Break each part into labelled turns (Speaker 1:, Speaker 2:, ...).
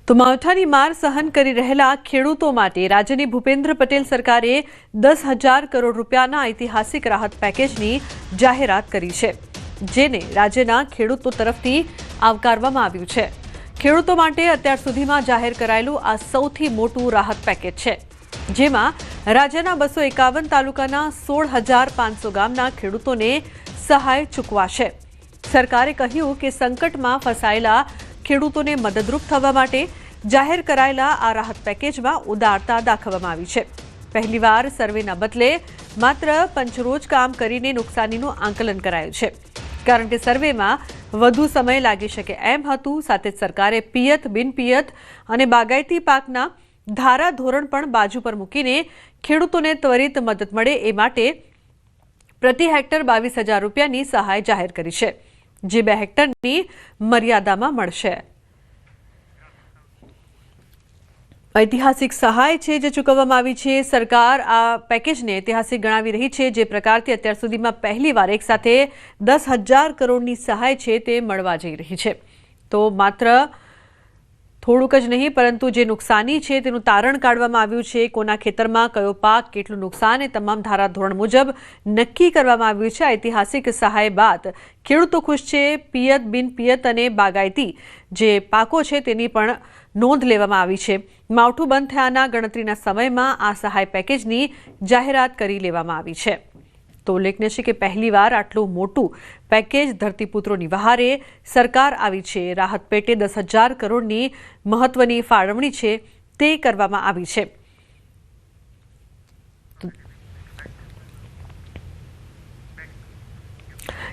Speaker 1: તો માવઠાની માર સહન કરી રહેલા ખેડૂતો માટે રાજ્યની ભૂપેન્દ્ર પટેલ સરકારે 10,000 કરોડ રૂપિયાના ઐતિહાસિક રાહત પેકેજની જાહેરાત કરી છે, જેને રાજ્યના ખેડૂતો તરફથી આવકારવામાં આવ્યું છે। ખેડૂતો માટે અત્યાર સુધીમાં જાહેર કરાયેલું આ સૌથી મોટું રાહત પેકેજ છે, જેમાં રાજ્યના 251 તાલુકાના 16,500 ગામના ખેડૂતોને સહાય ચૂકવાશે। સરકારે કહ્યું કે સંકટમાં ફસાયેલા ખેડૂતોને મદદરૂપ થવા માટે જાહેર કરાયેલા આ રાહત પેકેજમાં ઉદારતા દાખવવામાં આવી છે। પહેલીવાર સર્વેના બદલે માત્ર પંચરોજ કામ કરીને નુકસાનીનું આંકલન કરાયું છે, કારણ કે સર્વેમાં વધુ સમય લાગી શકે એમ હતું। સાથે જ સરકારે પિયત, બિનપિયત અને બાગાયતી પાકના ધારાધોરણ પણ બાજુ પર મૂકીને ખેડૂતોને ત્વરિત મદદ મળે એ માટે પ્રતિ હેક્ટર 22,000 રૂપિયાની સહાય જાહેર કરી છે, જે 2 હેક્ટરની મર્યાદામાં મળશે। ઐતિહાસિક સહાય છે જે ચૂકવવામાં આવી છે। સરકાર આ પેકેજને ઐતિહાસિક ગણાવી રહી છે, જે પ્રકારથી અત્યાર સુધીમાં પહેલીવાર એકસાથે 10,000 કરોડની સહાય છે તે મળવા જઈ રહી છે। તો માત્ર થોડુંક જ નહીં, પરંતુ જે નુકસાની છે તેનું તારણ કાઢવામાં આવ્યું છે। કોના ખેતરમાં કયો પાક, કેટલું નુકસાન એ તમામ ધારાધોરણ મુજબ નક્કી કરવામાં આવ્યું છે। ઐતિહાસિક સહાય બાદ ખેડૂતો ખુશ છે। પિયત, બિનપિયત અને બાગાયતી જે પાકો છે તેની પણ નોંધ લેવામાં આવી છે। માવઠું બંધ થયાના ગણતરીના સમયમાં આ સહાય પેકેજની જાહેરાત કરી લેવામાં આવી છે। તો ઉલ્લેખનીય છે કે પહેલીવાર આટલું મોટું પેકેજ ધરતીપુત્રોની વહારે સરકાર આવી છે। રાહત પેટે 10,000 કરોડની મહત્વની ફાળવણી છે તે કરવામાં આવી છે।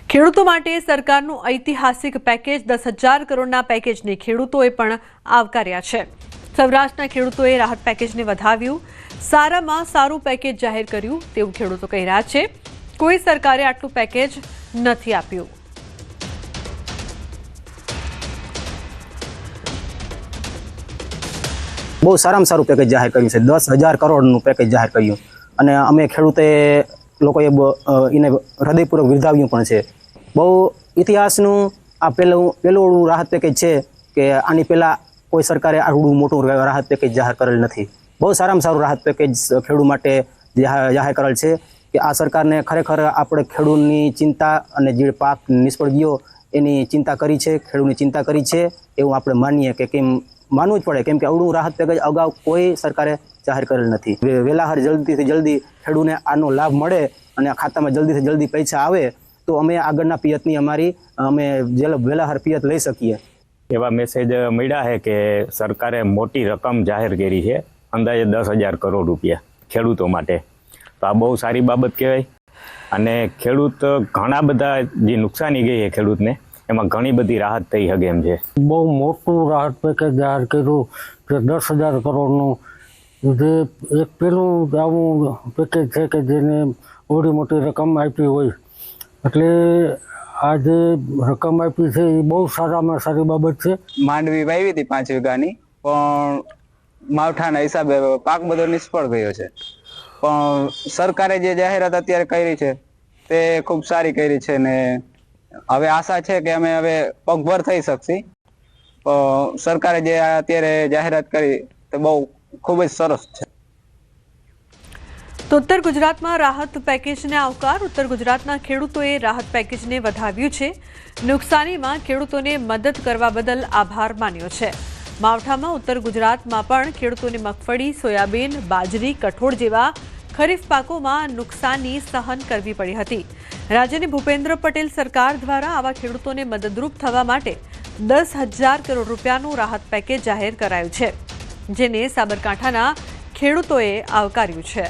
Speaker 1: ખેડૂતો માટે સરકારનું ઐતિહાસિક પેકેજ 10,000 કરોડના પેકેજને ખેડૂતોએ પણ આવકાર્યા છે। સૌરાષ્ટ્રના ખેડૂતોએ રાહત પેકેજને વધાવ્યું, સારામાં સારું પેકેજ જાહેર કર્યું તેવું ખેડૂતો કહી રહ્યા છે। કોઈ સરકારે આટલું પેકેજ નથી આપ્યું।
Speaker 2: બહુ સારામાં સારું પેકેજ જાહેર કર્યું છે। 10,000 કરોડનું પેકેજ જાહેર કર્યું અને અમે ખેડૂતે લોકોએ એને હૃદયપૂર્વક બિરદાવ્યું પણ છે। બહુ ઇતિહાસનું આ પહેલું રાહત પેકેજ છે કે આની પહેલાં કોઈ સરકારે આટલું મોટું રાહત પેકેજ જાહેર કરેલ નથી। બહુ સારામાં સારું રાહત પેકેજ ખેડૂત માટે જાહેર કરેલ છે કે આ સરકારને ખરેખર આપણે ખેડૂતની ચિંતા અને જે પાક નિષ્ફળ ગયો એની ચિંતા કરી છે, ખેડૂતની ચિંતા કરી છે એવું આપણે માનીએ કે કેમ માનવું જ પડે, કેમ કે આવડું રાહત પેકેજ અગાઉ કોઈ સરકારે જાહેર કરેલ નથી। વહેલાહર જલ્દીથી જલ્દી ખેડૂતને આનો લાભ મળે અને ખાતામાં જલ્દીથી જલ્દી પૈસા આવે તો અમે આગળના પિયતની અમે વહેલાહર પિયત લઈ શકીએ।
Speaker 3: એવા મેસેજ મળ્યા છે કે સરકારે મોટી રકમ જાહેર કરી છે, અંદાજે 10,000 કરોડ રૂપિયા ખેડૂતો માટે। તો આ બહુ સારી બાબત કહેવાય અને ખેડૂત ઘણા બધા જે નુકસાની ગઈ છે ખેડૂતને એમાં ઘણી બધી રાહત થઈ શકે એમ છે।
Speaker 4: બહુ મોટું રાહત પેકેજ જાહેર કર્યું કે 10,000 કરોડનું, જે એક પેલું આવું પેકેજ છે કે જેને ઓડી મોટી રકમ આપી હોય, એટલે આ જે રકમ આપી છે એ બહુ સારામાં સારી બાબત છે।
Speaker 5: માંડવી વાવી હતી 5 વીઘાની, પણ માવઠાના હિસાબે પાક બધો નિષ્ફળ ગયો છે। પણ સરકારે જે જાહેરાત અત્યારે કરી છે તે ખૂબ સારી કરી છે ને હવે આશા છે કે અમે હવે પગભર થઈ શકશી। સરકારે જે અત્યારે જાહેરાત કરી તે બહુ ખૂબ જ સરસ છે।
Speaker 1: તો ઉત્તર ગુજરાતમાં રાહત પેકેજને આવકાર। ઉત્તર ગુજરાતના ખેડૂતોએ રાહત પેકેજને વધાવ્યું છે। નુકસાનીમાં ખેડૂતોને મદદ કરવા બદલ આભાર માન્યો છે। માવઠામાં ઉત્તર ગુજરાતમાં પણ ખેડૂતોને મગફળી, સોયાબીન, બાજરી, કઠોળ જેવા ખરીફ પાકોમાં નુકસાની સહન કરવી પડી હતી। રાજ્યની ભૂપેન્દ્ર પટેલ સરકાર દ્વારા આવા ખેડૂતોને મદદરૂપ થવા માટે 10,000 કરોડ રૂપિયાનું રાહત પેકેજ જાહેર કરાયું છે, જેને સાબરકાંઠાના ખેડૂતોએ આવકાર્યું છે।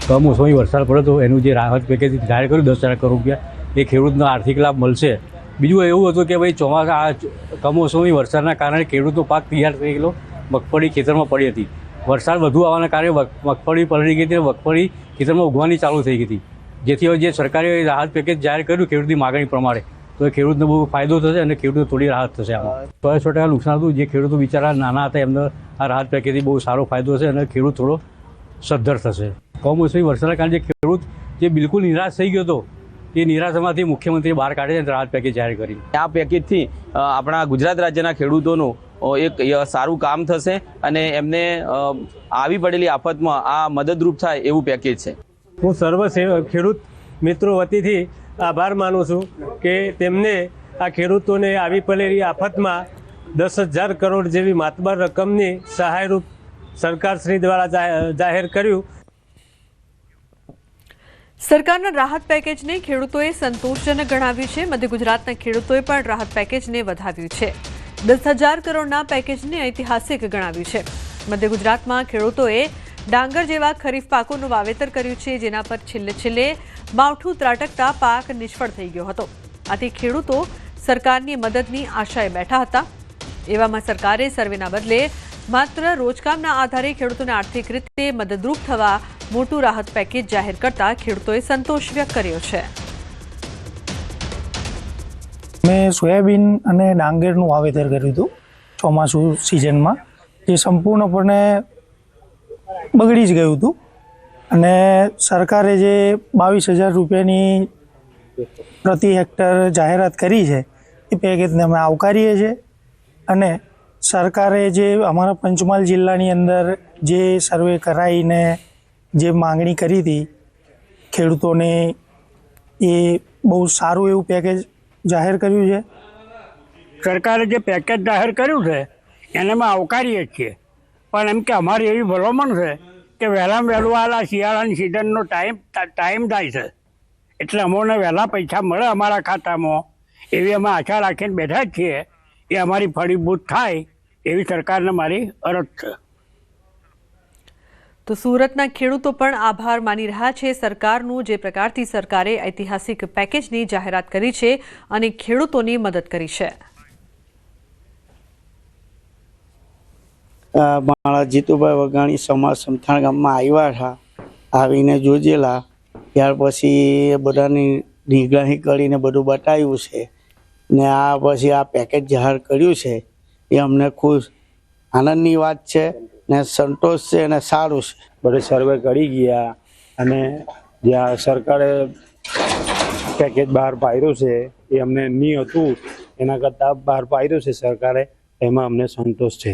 Speaker 6: કમોસમી વરસાદ પડે તો એનું જે રાહત પેકેજ જાહેર કર્યું 10,000 કરોડ રૂપિયા, એ ખેડૂતનો આર્થિક લાભ મળશે। બીજું એવું હતું કે ભાઈ ચોમાસા આ કમોસમી વરસાદના કારણે ખેડૂતનો પાક તૈયાર થઈ ગયેલો, મગફળી ખેતરમાં પડી હતી। વરસાદ વધુ આવવાના કારણે મગફળી પલળી ગઈ હતી, મગફળી ખેતરમાં ઉગવાની ચાલુ થઈ ગઈ હતી, જેથી હવે જે સરકારે રાહત પેકેજ જાહેર કર્યું ખેડૂતની માગણી પ્રમાણે, તો એ ખેડૂતને બહુ ફાયદો થશે અને ખેડૂતને થોડી રાહત થશે। આમાં 100% નુકસાન હતું। જે ખેડૂતો બિચારા નાના હતા એમને આ રાહત પેકેજથી બહુ સારો ફાયદો થશે અને ખેડૂત થોડો સદ્ધર થશે। કમોસમી વરસાદના કારણે જે ખેડૂત જે બિલકુલ નિરાશ થઈ ગયો હતો એ નિરાશામાંથી મુખ્યમંત્રી બહાર કાઢે છે રાહત પેકેજ જાહેર કરી.
Speaker 7: આ પેકેજથી આપણા ગુજરાત રાજ્યના ખેડૂતોનું એક સારું કામ થશે અને એમને આવી પડેલી આફતમાં આ મદદરૂપ થાય એવું પેકેજ છે.
Speaker 8: હું સર્વ ખેડૂત મિત્રો વતીથી આભાર માનું છું કે તેમને આ ખેડૂતોને આવી પડેલી આફતમાં 10,000 કરોડ જેવી માતબર રકમની સહાયરૂપ સરકારશ્રી દ્વારા જાહેર કર્યું.
Speaker 1: સરકારના રાહત પેકેજને ખેડૂતોએ સંતોષજનક ગણાવ્યું છે. મધ્ય ગુજરાતના ખેડૂતોએ પણ રાહત પેકેજને વધાવ્યું છે. 10,000 કરોડના પેકેજને ઐતિહાસિક ગણાવ્યું છે. મધ્ય ગુજરાતમાં ખેડૂતોએ ડાંગર જેવા ખરીફ પાકોનું વાવેતર કર્યું છે, જેના પર છેલ્લે માવઠું ત્રાટકતા પાક નિષ્ફળ થઈ ગયો હતો. આથી ખેડૂતો સરકારની મદદની આશાએ બેઠા હતા. એવામાં સરકારે સર્વેના બદલે માત્ર રોજકામના આધારે ખેડૂતોને આર્થિક રીતે મદદરૂપ થવા મોટું રાહત પેકેજ જાહેર કરતા ખેડૂતોએ સંતોષ વ્યક્ત કર્યો છે.
Speaker 9: મેં સોયાબીન અને ડાંગરનું વાવેતર કર્યું હતું ચોમાસું સિઝનમાં, જે સંપૂર્ણપણે બગડી જ ગયું હતું અને સરકારે જે 22,000 રૂપિયાની પ્રતિ હેક્ટર જાહેરાત કરી છે એ પેકેજને અમે આવકારીએ છીએ. અને સરકારે જે અમારા પંચમહાલ જિલ્લાની અંદર જે સર્વે કરાવીને જે માંગણી કરી હતી ખેડૂતોને, એ બહુ સારું એવું પેકેજ જાહેર કર્યું છે.
Speaker 10: સરકારે જે પેકેજ જાહેર કર્યું છે એને અમે આવકારીએ છીએ, પણ એમ કે અમારી એવી ભલામણ છે કે વહેલામાં વહેલું આ શિયાળાની સિઝનનો ટાઈમ થાય છે, એટલે અમોને વહેલા પૈસા મળે અમારા ખાતામાં એવી અમે આશા રાખીને બેઠા જ છીએ. એ અમારી ફળીભૂત થાય એવી સરકારને મારી અરજ છે.
Speaker 1: તો સુરતના ખેડૂતો પણ આભાર માની રહ્યા છે સરકારનું, જે પ્રકારથી સરકારે ઐતિહાસિક પેકેજની જાહેરાત કરી છે અને ખેડૂતોની મદદ કરી છે.
Speaker 11: મારા જીતુભાઈ વઘાણી સમાજ સમથાણ ગામમાં આવ્યા હતા, આવીને જોજેલા, ત્યાર પછી બધાની નિગરાની કરીને બધું બતાવ્યું છે ને આ પછી આ પેકેજ જાહેર કર્યું છે એ અમને ખુશ આનંદની વાત છે ને સંતોષ છે અને સારું છે.
Speaker 12: બધે સર્વે કરી ગયા અને જ્યાં સરકારે પેકેજ બહાર પાડ્યું છે એ અમને નહીં હતું એના કરતાં બહાર પાડ્યું છે સરકારે, એમાં અમને સંતોષ છે.